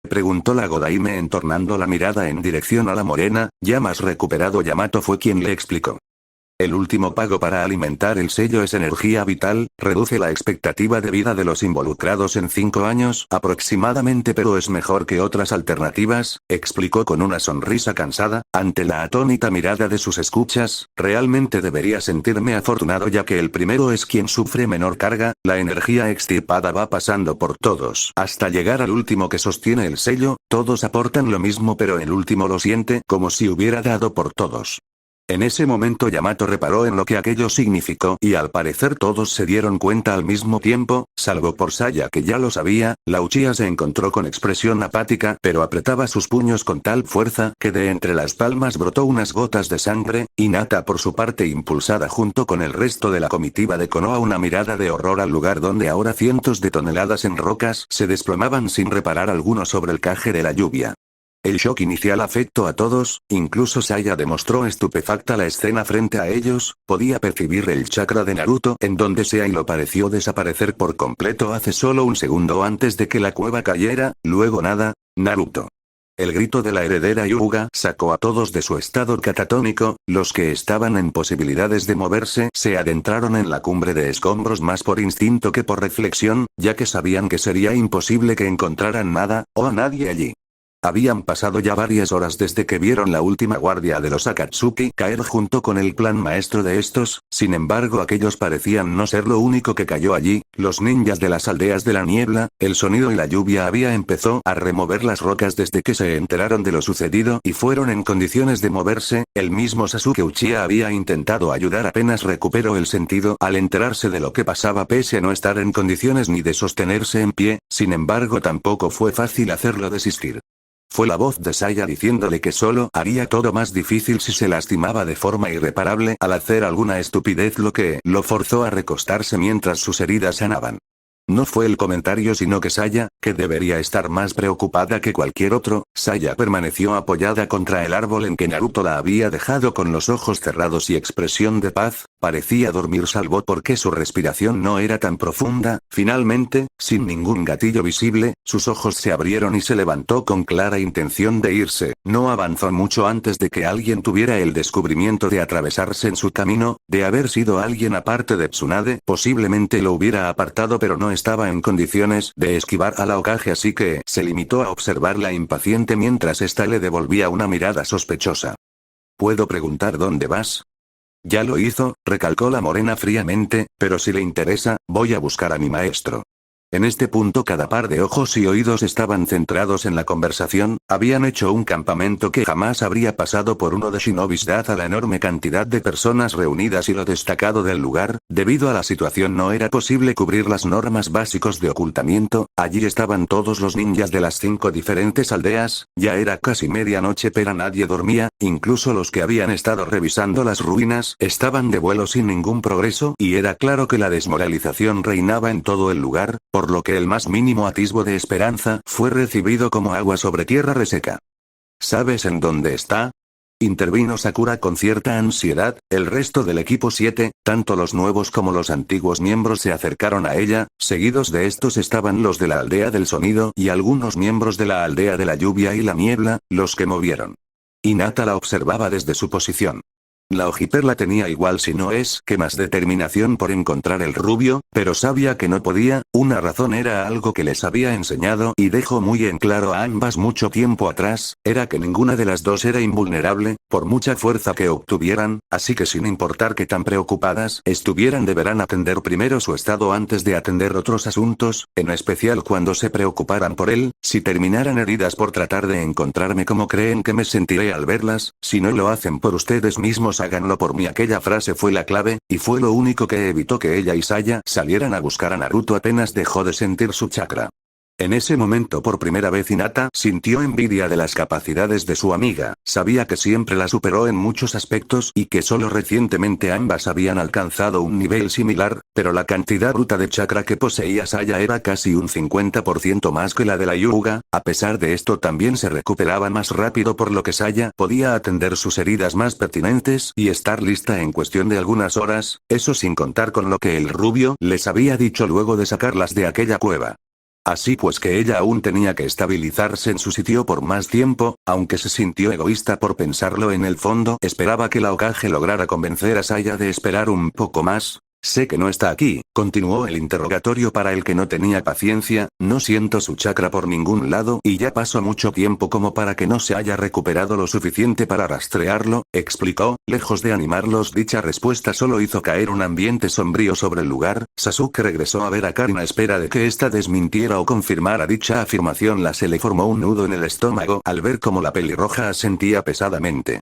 A: preguntó la Godaime entornando la mirada en dirección a la morena. Ya más recuperado Yamato fue quien le explicó. El último pago para alimentar el sello es energía vital, reduce la expectativa de vida de los involucrados en 5 años aproximadamente pero es mejor que otras alternativas, explicó con una sonrisa cansada. Ante la atónita mirada de sus escuchas, realmente debería sentirme afortunado ya que el primero es quien sufre menor carga. La energía extirpada va pasando por todos hasta llegar al último que sostiene el sello. Todos aportan lo mismo pero el último lo siente como si hubiera dado por todos. En ese momento Yamato reparó en lo que aquello significó y al parecer todos se dieron cuenta al mismo tiempo, salvo por Saya que ya lo sabía. La Uchiha se encontró con expresión apática pero apretaba sus puños con tal fuerza que de entre las palmas brotó unas gotas de sangre. Hinata por su parte impulsada junto con el resto de la comitiva detonó una mirada de horror al lugar donde ahora cientos de toneladas en rocas se desplomaban sin reparar alguno sobre el caje de la lluvia. El shock inicial afectó a todos, incluso Saya demostró estupefacta la escena frente a ellos. Podía percibir el chakra de Naruto en donde sea y lo pareció desaparecer por completo hace solo un segundo antes de que la cueva cayera. Luego nada. Naruto. El grito de la heredera Hyuga sacó a todos de su estado catatónico. Los que estaban en posibilidades de moverse se adentraron en la cumbre de escombros más por instinto que por reflexión, ya que sabían que sería imposible que encontraran nada, o a nadie allí. Habían pasado ya varias horas desde que vieron la última guardia de los Akatsuki caer junto con el plan maestro de estos. Sin embargo aquellos parecían no ser lo único que cayó allí. Los ninjas de las aldeas de la niebla, el sonido y la lluvia había empezado a remover las rocas desde que se enteraron de lo sucedido y fueron en condiciones de moverse. El mismo Sasuke Uchiha había intentado ayudar apenas recuperó el sentido al enterarse de lo que pasaba pese a no estar en condiciones ni de sostenerse en pie. Sin embargo tampoco fue fácil hacerlo desistir. Fue la voz de Saya diciéndole que solo haría todo más difícil si se lastimaba de forma irreparable al hacer alguna estupidez, lo que lo forzó a recostarse mientras sus heridas sanaban. No fue el comentario sino que Saya, que debería estar más preocupada que cualquier otro. Saya permaneció apoyada contra el árbol en que Naruto la había dejado con los ojos cerrados y expresión de paz. Parecía dormir salvo porque su respiración no era tan profunda. Finalmente, sin ningún gatillo visible, sus ojos se abrieron y se levantó con clara intención de irse. No avanzó mucho antes de que alguien tuviera el descubrimiento de atravesarse en su camino. De haber sido alguien aparte de Tsunade, posiblemente lo hubiera apartado pero no estaba en condiciones de esquivar a la Hokage así que se limitó a observarla impaciente mientras ésta le devolvía una mirada sospechosa. ¿Puedo preguntar dónde vas? Ya lo hizo, recalcó la morena fríamente, pero si le interesa, voy a buscar a mi maestro. En este punto cada par de ojos y oídos estaban centrados en la conversación. Habían hecho un campamento que jamás habría pasado por uno de shinobis dada la enorme cantidad de personas reunidas y lo destacado del lugar. Debido a la situación no era posible cubrir las normas básicos de ocultamiento. Allí estaban todos los ninjas de las 5 diferentes aldeas. Ya era casi medianoche pero nadie dormía, incluso los que habían estado revisando las ruinas estaban de vuelo sin ningún progreso y era claro que la desmoralización reinaba en todo el lugar, por lo que el más mínimo atisbo de esperanza fue recibido como agua sobre tierra reseca. ¿Sabes en dónde está?, intervino Sakura con cierta ansiedad. El resto del equipo 7, tanto los nuevos como los antiguos miembros se acercaron a ella. Seguidos de estos estaban los de la aldea del sonido y algunos miembros de la aldea de la lluvia y la niebla, los que movieron. Hinata la observaba desde su posición. La ojiperla tenía igual si no es que más determinación por encontrar el rubio, pero sabía que no podía, una razón era algo que les había enseñado y dejó muy en claro a ambas mucho tiempo atrás, era que ninguna de las dos era invulnerable, por mucha fuerza que obtuvieran, así que sin importar que tan preocupadas estuvieran deberán atender primero su estado antes de atender otros asuntos, en especial cuando se preocuparan por él, si terminaran heridas por tratar de encontrarme como creen que me sentiré al verlas, si no lo hacen por ustedes mismos háganlo por mí. Aquella frase fue la clave, y fue lo único que evitó que ella y Saya salieran a buscar a Naruto apenas dejó de sentir su chakra. En ese momento por primera vez Hinata sintió envidia de las capacidades de su amiga, sabía que siempre la superó en muchos aspectos y que solo recientemente ambas habían alcanzado un nivel similar, pero la cantidad bruta de chakra que poseía Saya era casi un 50% más que la de la Hyuga, a pesar de esto también se recuperaba más rápido por lo que Saya podía atender sus heridas más pertinentes y estar lista en cuestión de algunas horas, eso sin contar con lo que el rubio les había dicho luego de sacarlas de aquella cueva. Así pues que ella aún tenía que estabilizarse en su sitio por más tiempo, aunque se sintió egoísta por pensarlo en el fondo, esperaba que la Hokage lograra convencer a Saya de esperar un poco más. Sé que no está aquí, continuó el interrogatorio para el que no tenía paciencia, no siento su chakra por ningún lado y ya pasó mucho tiempo como para que no se haya recuperado lo suficiente para rastrearlo, explicó, lejos de animarlos dicha respuesta solo hizo caer un ambiente sombrío sobre el lugar. Sasuke regresó a ver a Karin a espera de que ésta desmintiera o confirmara dicha afirmación. Se le formó un nudo en el estómago al ver cómo la pelirroja asentía pesadamente.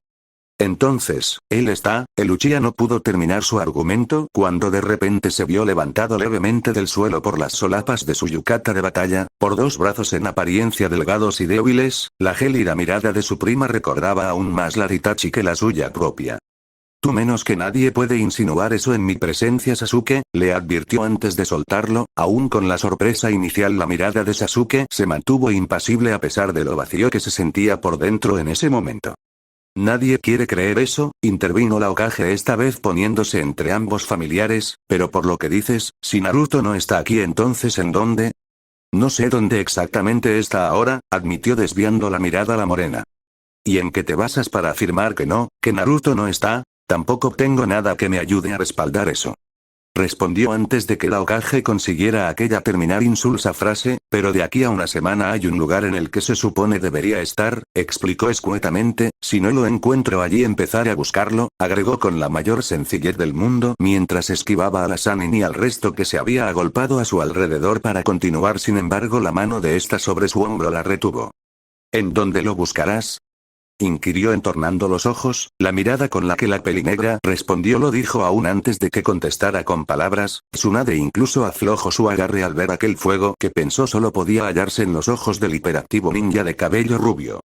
A: Entonces, él está, el Uchiha no pudo terminar su argumento cuando de repente se vio levantado levemente del suelo por las solapas de su yukata de batalla, por dos brazos en apariencia delgados y débiles, la gélida mirada de su prima recordaba aún más la Itachi que la suya propia. Tú menos que nadie puede insinuar eso en mi presencia Sasuke, le advirtió antes de soltarlo, aún con la sorpresa inicial la mirada de Sasuke se mantuvo impasible a pesar de lo vacío que se sentía por dentro en ese momento. Nadie quiere creer eso, intervino la Hokage esta vez poniéndose entre ambos familiares, pero por lo que dices, si Naruto no está aquí entonces ¿en dónde? No sé dónde exactamente está ahora, admitió desviando la mirada la morena. ¿Y en qué te basas para afirmar que Naruto no está? Tampoco tengo nada que me ayude a respaldar eso. Respondió antes de que la Hokage consiguiera aquella terminar insulsa frase, pero de aquí a una semana hay un lugar en el que se supone debería estar, explicó escuetamente, si no lo encuentro allí empezaré a buscarlo, agregó con la mayor sencillez del mundo mientras esquivaba a la Sannin y al resto que se había agolpado a su alrededor para continuar sin embargo la mano de esta sobre su hombro la retuvo. ¿En dónde lo buscarás? Inquirió entornando los ojos, la mirada con la que la pelinegra respondió lo dijo aún antes de que contestara con palabras, Tsunade incluso aflojó su agarre al ver aquel fuego que pensó solo podía hallarse en los ojos del hiperactivo ninja de cabello rubio.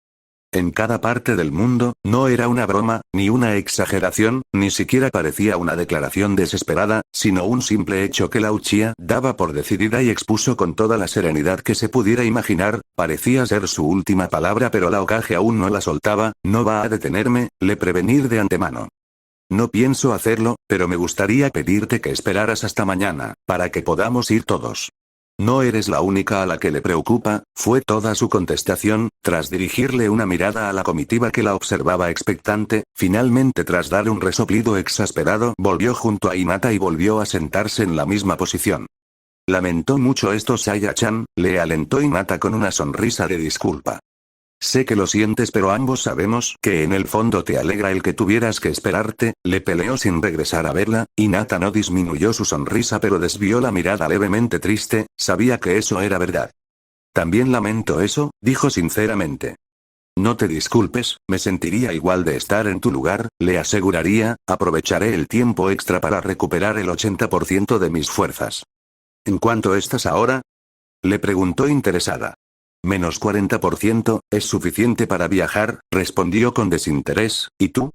A: En cada parte del mundo, no era una broma, ni una exageración, ni siquiera parecía una declaración desesperada, sino un simple hecho que la Uchiha daba por decidida y expuso con toda la serenidad que se pudiera imaginar, parecía ser su última palabra pero la Hokage aún no la soltaba, no va a detenerme, le prevenir de antemano. No pienso hacerlo, pero me gustaría pedirte que esperaras hasta mañana, para que podamos ir todos. No eres la única a la que le preocupa, fue toda su contestación, tras dirigirle una mirada a la comitiva que la observaba expectante, finalmente tras dar un resoplido exasperado volvió junto a Hinata y volvió a sentarse en la misma posición. Lamentó mucho esto Saya-chan, le alentó Hinata con una sonrisa de disculpa. Sé que lo sientes pero ambos sabemos que en el fondo te alegra el que tuvieras que esperarte, le peleó sin regresar a verla, Hinata no disminuyó su sonrisa pero desvió la mirada levemente triste, sabía que eso era verdad. También lamento eso, dijo sinceramente. No te disculpes, me sentiría igual de estar en tu lugar, le aseguraría, aprovecharé el tiempo extra para recuperar el 80% de mis fuerzas. ¿En cuánto estás ahora? Le preguntó interesada. Menos 40%, es suficiente para viajar, respondió con desinterés, ¿y tú?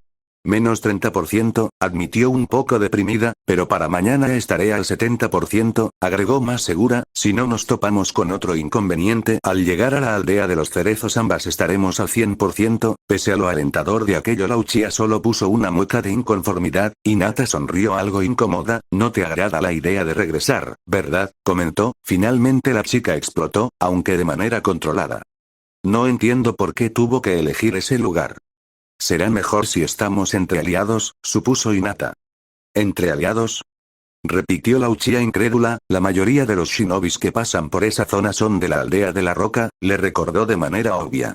A: Menos 30%, admitió un poco deprimida, pero para mañana estaré al 70%, agregó más segura, si no nos topamos con otro inconveniente, al llegar a la aldea de los cerezos ambas estaremos al 100%, pese a lo alentador de aquello la Uchiha solo puso una mueca de inconformidad, Hinata sonrió algo incómoda, no te agrada la idea de regresar, ¿verdad? Comentó, finalmente la chica explotó, aunque de manera controlada. No entiendo por qué tuvo que elegir ese lugar. Será mejor si estamos entre aliados, supuso Hinata. ¿Entre aliados? Repitió la Uchiha incrédula, la mayoría de los shinobis que pasan por esa zona son de la aldea de la roca, le recordó de manera obvia.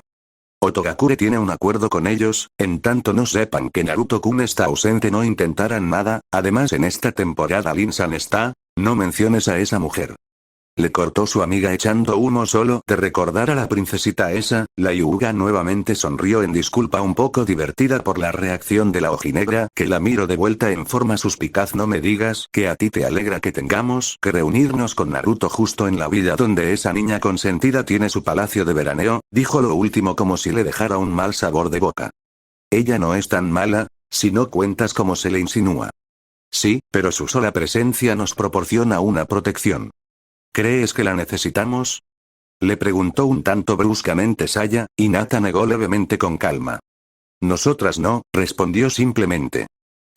A: Otogakure tiene un acuerdo con ellos, en tanto no sepan que Naruto-kun está ausente no intentarán nada, además en esta temporada Lin-san está, no menciones a esa mujer. Le cortó su amiga echando humo solo de recordar a la princesita esa, la Hyuga nuevamente sonrió en disculpa un poco divertida por la reacción de la ojinegra que la miró de vuelta en forma suspicaz. No me digas que a ti te alegra que tengamos que reunirnos con Naruto justo en la villa donde esa niña consentida tiene su palacio de veraneo, dijo lo último como si le dejara un mal sabor de boca. Ella no es tan mala, si no cuentas como se le insinúa. Sí, pero su sola presencia nos proporciona una protección. ¿Crees que la necesitamos? Le preguntó un tanto bruscamente Saya, y Hinata negó levemente con calma. Nosotras no, respondió simplemente.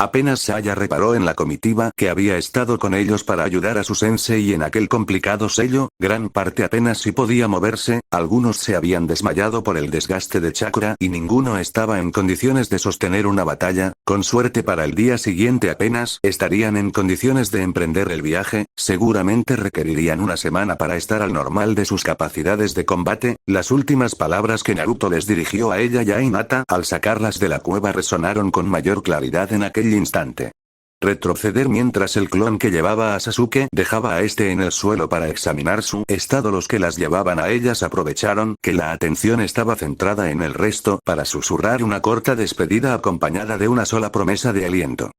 A: Apenas Saya reparó en la comitiva que había estado con ellos para ayudar a su sensei y en aquel complicado sello, gran parte apenas si podía moverse, algunos se habían desmayado por el desgaste de chakra y ninguno estaba en condiciones de sostener una batalla, con suerte para el día siguiente apenas estarían en condiciones de emprender el viaje, seguramente requerirían una semana para estar al normal de sus capacidades de combate. Las últimas palabras que Naruto les dirigió a ella y a Hinata al sacarlas de la cueva resonaron con mayor claridad en aquel instante. Retroceder mientras el clon que llevaba a Sasuke dejaba a este en el suelo para examinar su estado. Los que las llevaban a ellas aprovecharon que la atención estaba centrada en el resto para susurrar una corta despedida acompañada de una sola promesa de aliento.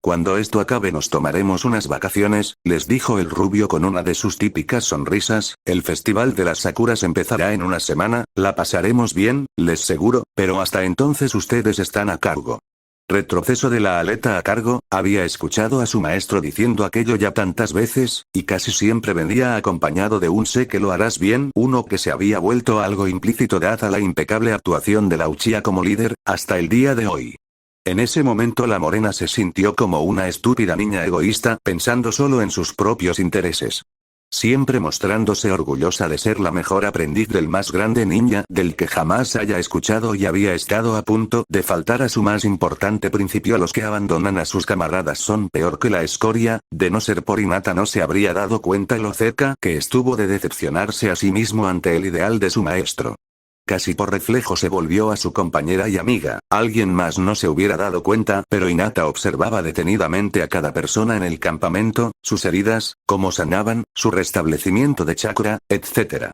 A: Cuando esto acabe nos tomaremos unas vacaciones, les dijo el rubio con una de sus típicas sonrisas, el festival de las Sakuras empezará en una semana, la pasaremos bien, les seguro, pero hasta entonces ustedes están a cargo. Retroceso de la aleta a cargo, había escuchado a su maestro diciendo aquello ya tantas veces, y casi siempre venía acompañado de un sé que lo harás bien, uno que se había vuelto algo implícito dada la impecable actuación de la Uchiha como líder, hasta el día de hoy. En ese momento la morena se sintió como una estúpida niña egoísta, pensando solo en sus propios intereses. Siempre mostrándose orgullosa de ser la mejor aprendiz del más grande ninja del que jamás haya escuchado y había estado a punto de faltar a su más importante principio. Los que abandonan a sus camaradas son peor que la escoria, de no ser por Hinata no se habría dado cuenta lo cerca que estuvo de decepcionarse a sí mismo ante el ideal de su maestro. Casi por reflejo se volvió a su compañera y amiga, alguien más no se hubiera dado cuenta, pero Hinata observaba detenidamente a cada persona en el campamento, sus heridas, cómo sanaban, su restablecimiento de chakra, etc.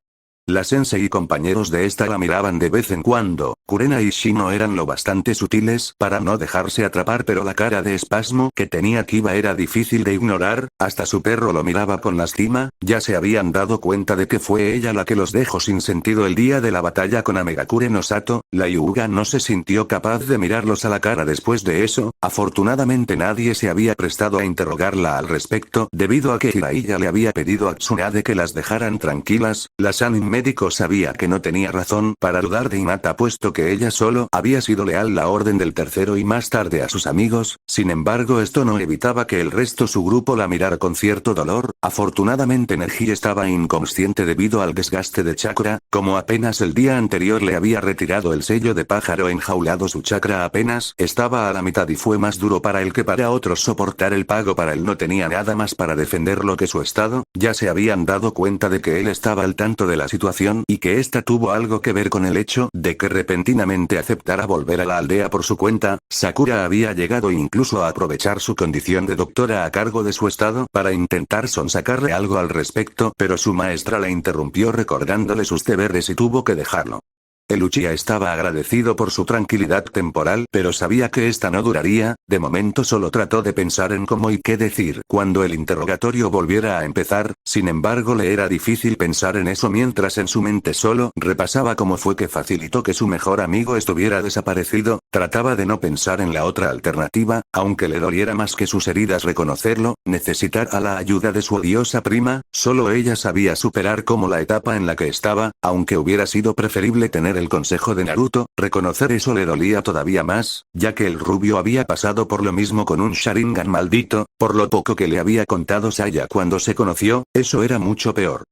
A: La sensei y compañeros de esta la miraban de vez en cuando. Kurena y Shino eran lo bastante sutiles para no dejarse atrapar, pero la cara de espasmo que tenía Kiba era difícil de ignorar, hasta su perro lo miraba con lástima, ya se habían dado cuenta de que fue ella la que los dejó sin sentido el día de la batalla con Amegakure no Sato. La Hyuga no se sintió capaz de mirarlos a la cara después de eso, afortunadamente nadie se había prestado a interrogarla al respecto, debido a que Jiraiya le había pedido a Tsunade que las dejaran tranquilas. La Sanin médico sabía que no tenía razón para dudar de Hinata puesto que ella solo había sido leal la orden del tercero y más tarde a sus amigos, sin embargo esto no evitaba que el resto su grupo la mirara con cierto dolor. Afortunadamente Neji estaba inconsciente debido al desgaste de chakra, como apenas el día anterior le había retirado el sello de pájaro enjaulado, su chakra apenas estaba a la mitad y fue más duro para él que para otros soportar el pago. Para él no tenía nada más para defenderlo que su estado, ya se habían dado cuenta de que él estaba al tanto de la situación y que esta tuvo algo que ver con el hecho de que repentinamente aceptara volver a la aldea por su cuenta. Sakura había llegado incluso a aprovechar su condición de doctora a cargo de su estado para intentar sonsacarle algo al respecto, pero su maestra la interrumpió recordándole sus deberes y tuvo que dejarlo. El Uchiha estaba agradecido por su tranquilidad temporal, pero sabía que esta no duraría. De momento solo trató de pensar en cómo y qué decir cuando el interrogatorio volviera a empezar, sin embargo le era difícil pensar en eso mientras en su mente solo repasaba cómo fue que facilitó que su mejor amigo estuviera desaparecido. Trataba de no pensar en la otra alternativa, aunque le doliera más que sus heridas reconocerlo, necesitar a la ayuda de su odiosa prima. Solo ella sabía superar como la etapa en la que estaba, aunque hubiera sido preferible tener el consejo de Naruto. Reconocer eso le dolía todavía más, ya que el rubio había pasado por lo mismo con un Sharingan maldito, por lo poco que le había contado Saya cuando se conoció, eso era mucho peor.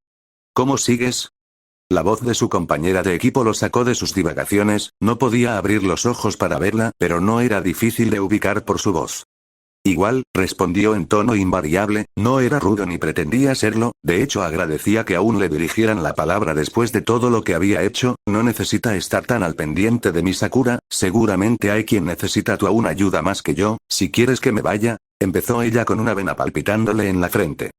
A: ¿Cómo sigues? La voz de su compañera de equipo lo sacó de sus divagaciones, no podía abrir los ojos para verla, pero no era difícil de ubicar por su voz. Igual, respondió en tono invariable, no era rudo ni pretendía serlo, de hecho agradecía que aún le dirigieran la palabra después de todo lo que había hecho, no necesita estar tan al pendiente de mi Sakura, seguramente hay quien necesita tu aún ayuda más que yo, si quieres que me vaya, empezó ella con una vena palpitándole en la frente.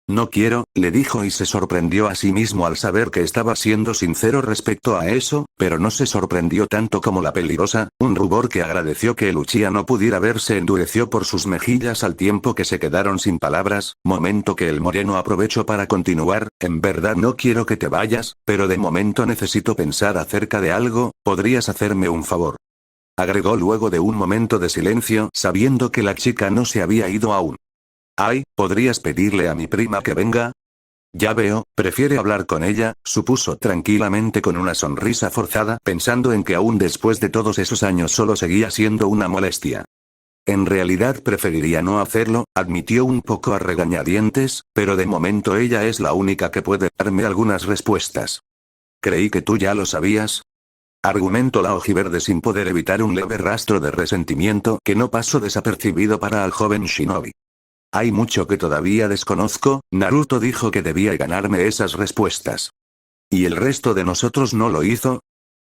A: No quiero, le dijo y se sorprendió a sí mismo al saber que estaba siendo sincero respecto a eso, pero no se sorprendió tanto como la peligrosa, un rubor que agradeció que el Uchiha no pudiera ver se endureció por sus mejillas al tiempo que se quedaron sin palabras, momento que el moreno aprovechó para continuar, en verdad no quiero que te vayas, pero de momento necesito pensar acerca de algo, ¿podrías hacerme un favor? Agregó luego de un momento de silencio, sabiendo que la chica no se había ido aún. Ay, ¿podrías pedirle a mi prima que venga? Ya veo, prefiere hablar con ella, supuso tranquilamente con una sonrisa forzada, pensando en que aún después de todos esos años solo seguía siendo una molestia. En realidad preferiría no hacerlo, admitió un poco a regañadientes, pero de momento ella es la única que puede darme algunas respuestas. Creí que tú ya lo sabías. Argumentó la ojiverde sin poder evitar un leve rastro de resentimiento que no pasó desapercibido para el joven shinobi. Hay mucho que todavía desconozco, Naruto dijo que debía ganarme esas respuestas. ¿Y el resto de nosotros no lo hizo?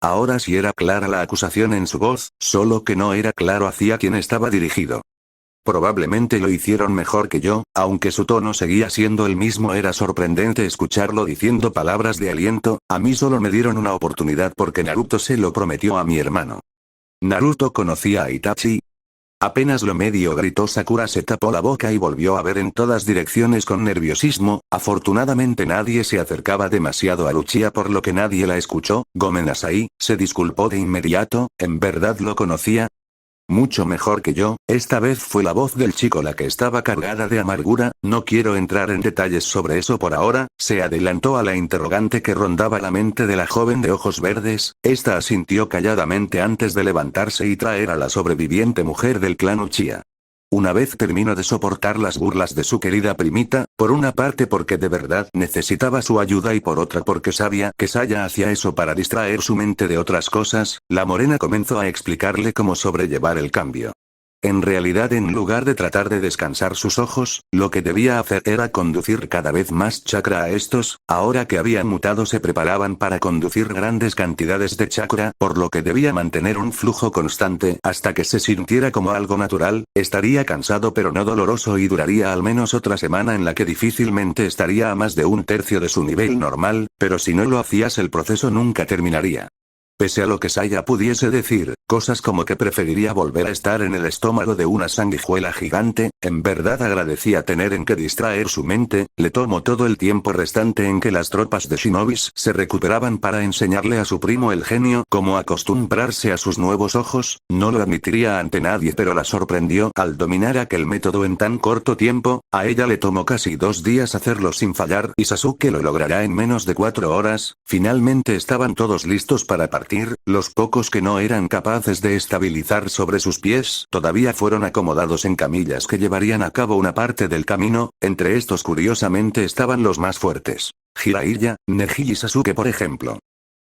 A: Ahora sí era clara la acusación en su voz, solo que no era claro hacia quién estaba dirigido. Probablemente lo hicieron mejor que yo, aunque su tono seguía siendo el mismo. Era sorprendente escucharlo diciendo palabras de aliento, a mí solo me dieron una oportunidad porque Naruto se lo prometió a mi hermano. Naruto conocía a Itachi. Apenas lo medio gritó Sakura, se tapó la boca y volvió a ver en todas direcciones con nerviosismo, afortunadamente nadie se acercaba demasiado a Uchiha por lo que nadie la escuchó. Gomen Asai, se disculpó de inmediato, ¿en verdad lo conocía? Mucho mejor que yo, esta vez fue la voz del chico la que estaba cargada de amargura, no quiero entrar en detalles sobre eso por ahora, se adelantó a la interrogante que rondaba la mente de la joven de ojos verdes, esta asintió calladamente antes de levantarse y traer a la sobreviviente mujer del clan Uchiha. Una vez terminó de soportar las burlas de su querida primita, por una parte porque de verdad necesitaba su ayuda y por otra porque sabía que Saya hacía eso para distraer su mente de otras cosas, la morena comenzó a explicarle cómo sobrellevar el cambio. En realidad, en lugar de tratar de descansar sus ojos, lo que debía hacer era conducir cada vez más chakra a estos, ahora que habían mutado se preparaban para conducir grandes cantidades de chakra, por lo que debía mantener un flujo constante hasta que se sintiera como algo natural, estaría cansado pero no doloroso y duraría al menos otra semana en la que difícilmente estaría a más de un tercio de su nivel normal, pero si no lo hacías el proceso nunca terminaría. Pese a lo que Saya pudiese decir, cosas como que preferiría volver a estar en el estómago de una sanguijuela gigante, en verdad agradecía tener en que distraer su mente, le tomó todo el tiempo restante en que las tropas de shinobis se recuperaban para enseñarle a su primo el genio cómo acostumbrarse a sus nuevos ojos, no lo admitiría ante nadie pero la sorprendió al dominar aquel método en tan corto tiempo, a ella le tomó casi 2 días hacerlo sin fallar y Sasuke lo logrará en menos de 4 horas, finalmente estaban todos listos para partir. Los pocos que no eran capaces de estabilizar sobre sus pies todavía fueron acomodados en camillas que llevarían a cabo una parte del camino, entre estos curiosamente estaban los más fuertes. Jiraiya, Neji y Sasuke por ejemplo.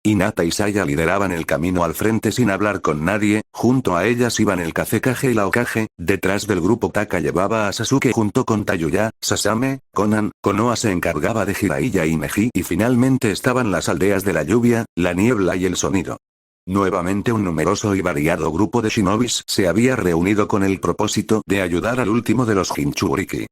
A: Hinata y Saya lideraban el camino al frente sin hablar con nadie, junto a ellas iban el Kazekage y la Hokage, detrás del grupo Taka llevaba a Sasuke junto con Tayuya, Sasame, Konan, Konoha se encargaba de Jiraiya y Neji y finalmente estaban las aldeas de la lluvia, la niebla y el sonido. Nuevamente un numeroso y variado grupo de shinobis se había reunido con el propósito de ayudar al último de los Jinchuriki.